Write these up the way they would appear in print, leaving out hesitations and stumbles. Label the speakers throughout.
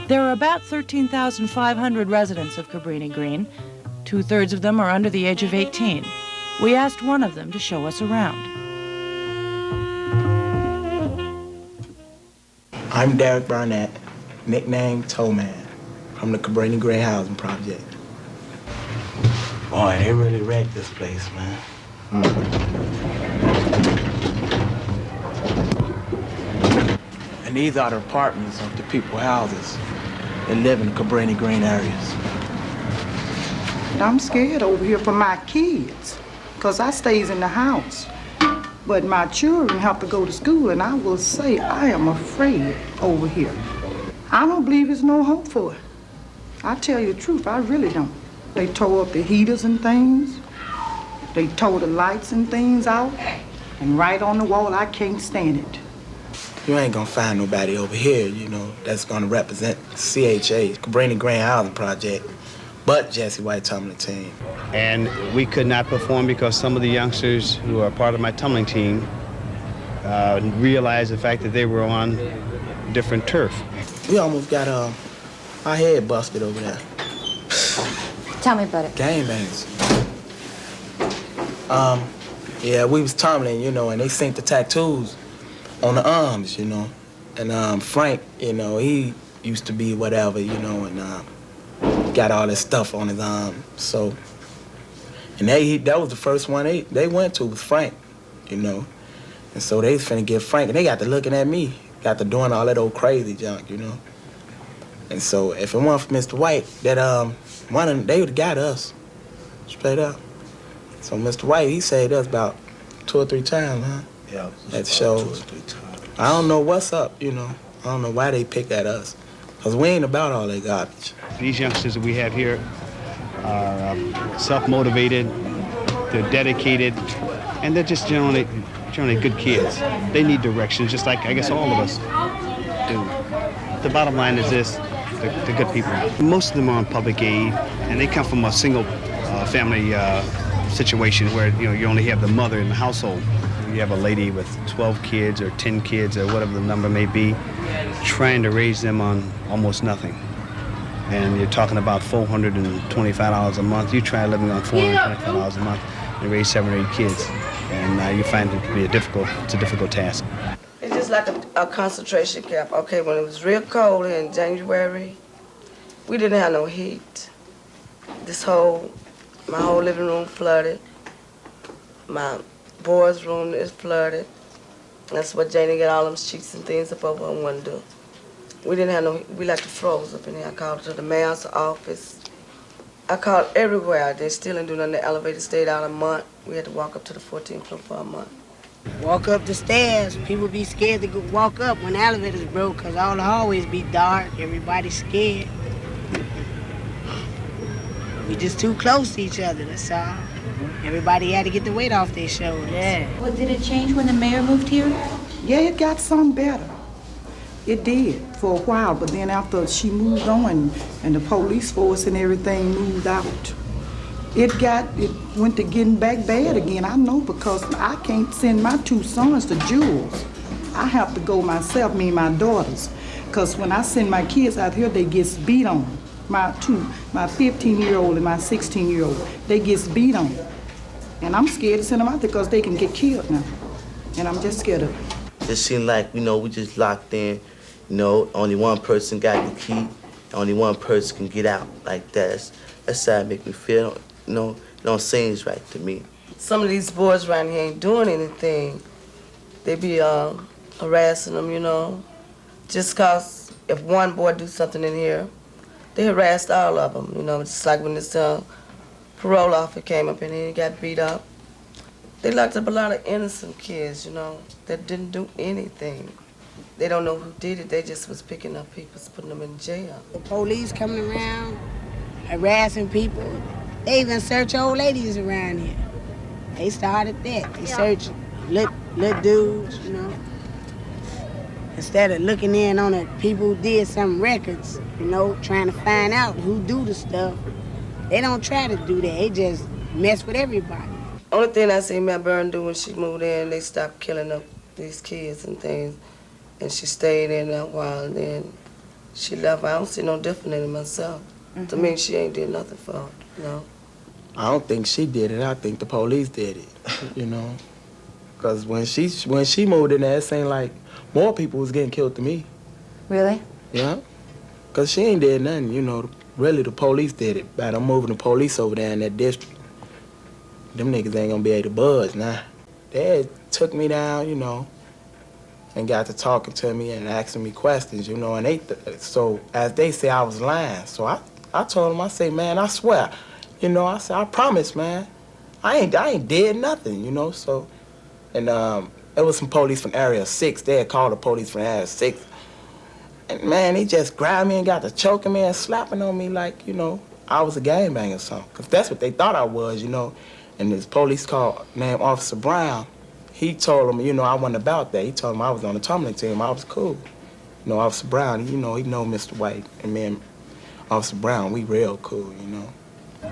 Speaker 1: There are about 13,500 residents of Cabrini-Green. 2/3 of them are under the age of 18. We asked one of them to show us around.
Speaker 2: I'm Derek Barnett, nicknamed Toe Man, from the Cabrini-Green housing project. Boy, they really wrecked this place, man. And these are the apartments of the people houses that live in the Cabrini-Green areas.
Speaker 3: I'm scared over here for my kids, because I stays in the house. But my children have to go to school, and I will say I am afraid over here. I don't believe there's no hope for it. I tell you the truth, I really don't. They tore up the heaters and things. They tore the lights and things out. And right on the wall, I can't stand it.
Speaker 2: You ain't gonna find nobody over here, you know, that's gonna represent CHA, Cabrini-Green Housing Project, but Jesse White tumbling team.
Speaker 4: And we could not perform because some of the youngsters who are part of my tumbling team realized the fact that they were on different turf.
Speaker 2: We almost got our head busted over there.
Speaker 5: Tell me about it.
Speaker 2: Gangbangs. Yeah, we was tumbling, you know, and they synced the tattoos on the arms, you know. And Frank, you know, he used to be whatever, you know, and got all this stuff on his arm. So, and that was the first one they went to was Frank, you know. And so they was finna get Frank, and they got to looking at me, got to doing all that old crazy junk, you know. And so if it weren't for Mr. White, that they would've got us, straight up. So Mr. White, he saved us about 2 or 3 times, huh?
Speaker 6: Yeah.
Speaker 2: At the shows. 2 or 3 times. I don't know what's up, you know. I don't know why they picked at us, because we ain't about all that garbage.
Speaker 4: These youngsters that we have here are self-motivated, they're dedicated, and they're just generally good kids. They need direction, just like I guess all of us do. The bottom line is this, they're good people. Most of them are on public aid, and they come from a single family situation where, you know, you only have the mother in the household. You have a lady with 12 kids or 10 kids or whatever the number may be, trying to raise them on almost nothing. And you're talking about $425 a month. You try living on $425 a month and raise 7 or 8 kids. And you find it to be it's a difficult task.
Speaker 7: It's just like a concentration camp. Okay, when it was real cold in January, we didn't have no heat. My whole living room flooded. My boys' room is flooded. That's what Janie got all them sheets and things up over on one door. We didn't have we like to froze up in here. I called to the mayor's office. I called everywhere. They still didn't do nothing. The elevator stayed out a month. We had to walk up to the 14th floor for a month.
Speaker 8: Walk up the stairs. People be scared to walk up when the elevators broke because all the hallways be dark. Everybody's scared. We just too close to each other, that's all. Everybody had to get the weight off their shoulders.
Speaker 5: Yeah. Well, did it change when the mayor moved here?
Speaker 3: Yeah, it got some better. It did for a while, but then after she moved on and the police force and everything moved out, it went to getting back bad again. I know, because I can't send my 2 sons to Jules. I have to go myself, me and my daughters, because when I send my kids out here, they get beat on. My 15-year-old and my 16-year-old, they get beat on. And I'm scared to send them out there because they can get killed now. And I'm just scared of it.
Speaker 6: It seemed like, you know, we just locked in, you know, only one person got the key, only one person can get out like that. That's how it make me feel, you know, it don't seem right to me.
Speaker 7: Some of these boys around here ain't doing anything. They be harassing them, you know. Just cause if one boy do something in here, they harassed all of them, you know. Just like when this parole officer came up in here and got beat up. They locked up a lot of innocent kids, you know, that didn't do anything. They don't know who did it. They just was picking up people, putting them in jail.
Speaker 8: The police coming around, harassing people. They even search old ladies around here. They started that. They search little dudes, you know. Instead of looking in on the people who did some records, you know, trying to find out who do the stuff, they don't try to do that. They just mess with everybody.
Speaker 7: Only thing I seen Matt Byrne do when she moved in, they stopped killing up these kids and things. And she stayed in there a while, and then she left, I don't see no different in myself. To me, she ain't did nothing for her, you know.
Speaker 2: I don't think she did it. I think the police did it, you know. Because when she moved in there, it seemed like more people was getting killed than me.
Speaker 5: Really?
Speaker 2: Yeah. Because she ain't did nothing, you know. Really, the police did it. By them moving the police over there in that district. Them niggas ain't gonna be able to budge now. They took me down, you know, and got to talking to me and asking me questions, you know, and so as they say, I was lying. So I told them, I say, man, I swear, you know, I said, I promise, man, I ain't did nothing, you know. So, and it was some police from Area 6. They had called the police from Area 6. And man, he just grabbed me and got to choking me and slapping on me like, you know, I was a gangbanger or something. Because that's what they thought I was, you know. And this police called named Officer Brown, he told him, you know, I wasn't about that. He told him I was on the tumbling team. I was cool. You know, Officer Brown, you know, he know Mr. White. And me and Officer Brown, we real cool, you know.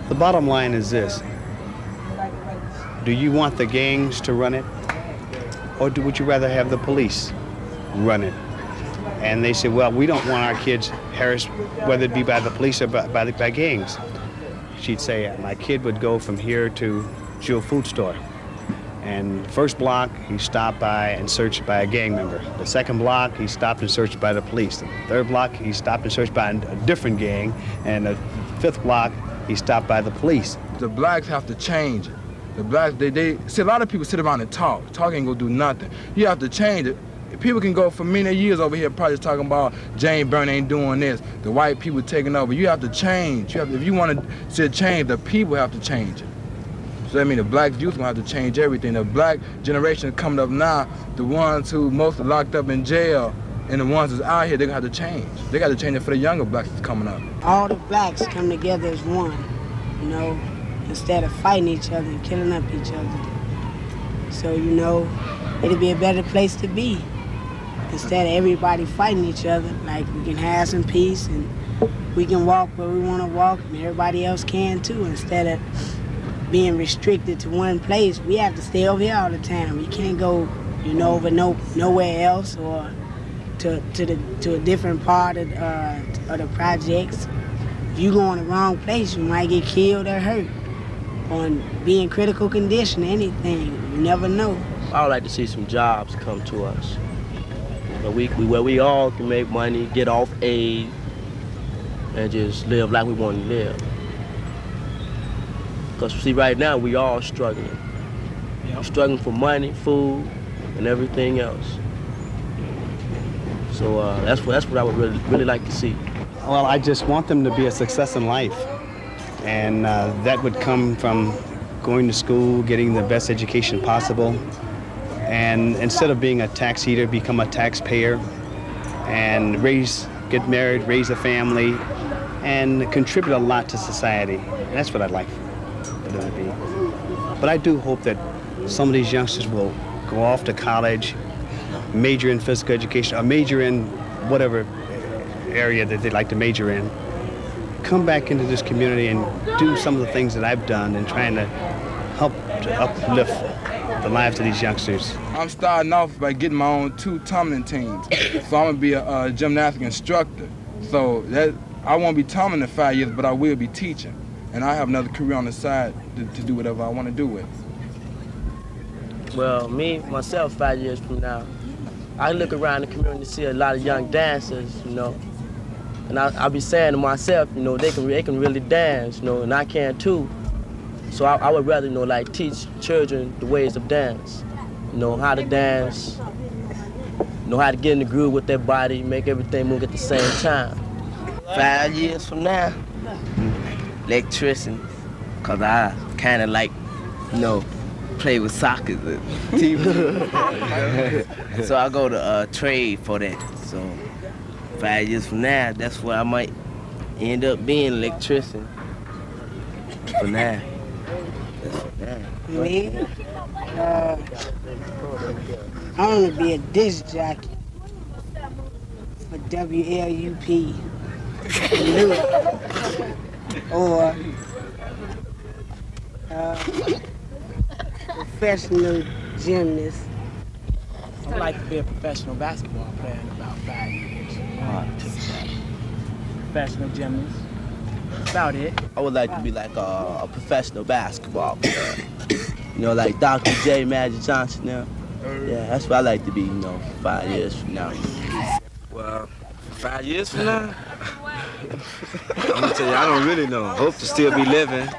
Speaker 4: The bottom line is this. Do you want the gangs to run it? Or would you rather have the police run it? And they said, well, we don't want our kids harassed, whether it be by the police or by gangs. She'd say, my kid would go from here to Jewel Food Store. And the first block, he stopped by and searched by a gang member. The second block, he stopped and searched by the police. The third block, he stopped and searched by a different gang. And the fifth block, he stopped by the police.
Speaker 9: The blacks have to change it. The blacks, they see, a lot of people sit around and talk. Talk ain't gonna do nothing. You have to change it. People can go for many years over here probably talking about Jane Byrne ain't doing this, the white people taking over. You have to change. If you want to see a change, the people have to change it. So I mean, the black youth gonna have to change everything. The black generation coming up now, the ones who most are locked up in jail, and the ones that's out here, they gonna have to change. They got to change it for the younger blacks that's coming up.
Speaker 8: All the blacks come together as one, you know, instead of fighting each other and killing up each other. So, you know, it'd be a better place to be. Instead of everybody fighting each other, like we can have some peace and we can walk where we want to walk and everybody else can too. Instead of being restricted to one place, we have to stay over here all the time. We can't go, you know, over nowhere else or to a different part of the projects. If you go in the wrong place, you might get killed or hurt or be in critical condition, anything. You never know.
Speaker 10: I would like to see some jobs come to us. Where we all can make money, get off aid, and just live like we want to live. Because see, right now we all struggling. We're struggling for money, food, and everything else. So that's what I would really like to see.
Speaker 4: Well, I just want them to be a success in life. And that would come from going to school, getting the best education possible, and instead of being a tax eater, become a taxpayer, and get married, raise a family, and contribute a lot to society. And that's what I'd like for them to be. But I do hope that some of these youngsters will go off to college, major in physical education, or major in whatever area that they'd like to major in, come back into this community and do some of the things that I've done in trying to help to uplift the lives of these youngsters.
Speaker 9: I'm starting off by getting my own 2 tumbling teams. So I'm gonna be a gymnastic instructor. So I won't be tumbling in 5 years, but I will be teaching. And I have another career on the side to do whatever I want to do with.
Speaker 10: Well, myself, 5 years from now, I look around the community and see a lot of young dancers, you know. And I'll be saying to myself, you know, they can really dance, you know, and I can too. So I would rather, you know, like teach children the ways of dance, you know, how to dance, know how to get in the groove with their body, make everything move at the same time.
Speaker 6: 5 years from now, electrician, because I kind of like, you know, play with sockets and TV. So I go to trade for that. So 5 years from now, that's where I might end up being an electrician. For now. That's for now.
Speaker 8: Me? I want to be a disc jockey for WLUP. Or professional gymnast.
Speaker 11: I'd like to be a professional basketball player in about 5 years. professional gymnast. That's about it.
Speaker 10: I would like to be like a professional basketball player. You know, like Dr. J. Magic Johnson now. Yeah, that's what I like to be, you know, 5 years from now.
Speaker 12: Well, 5 years from now? I'm gonna tell you, I don't really know. Hope to still be living.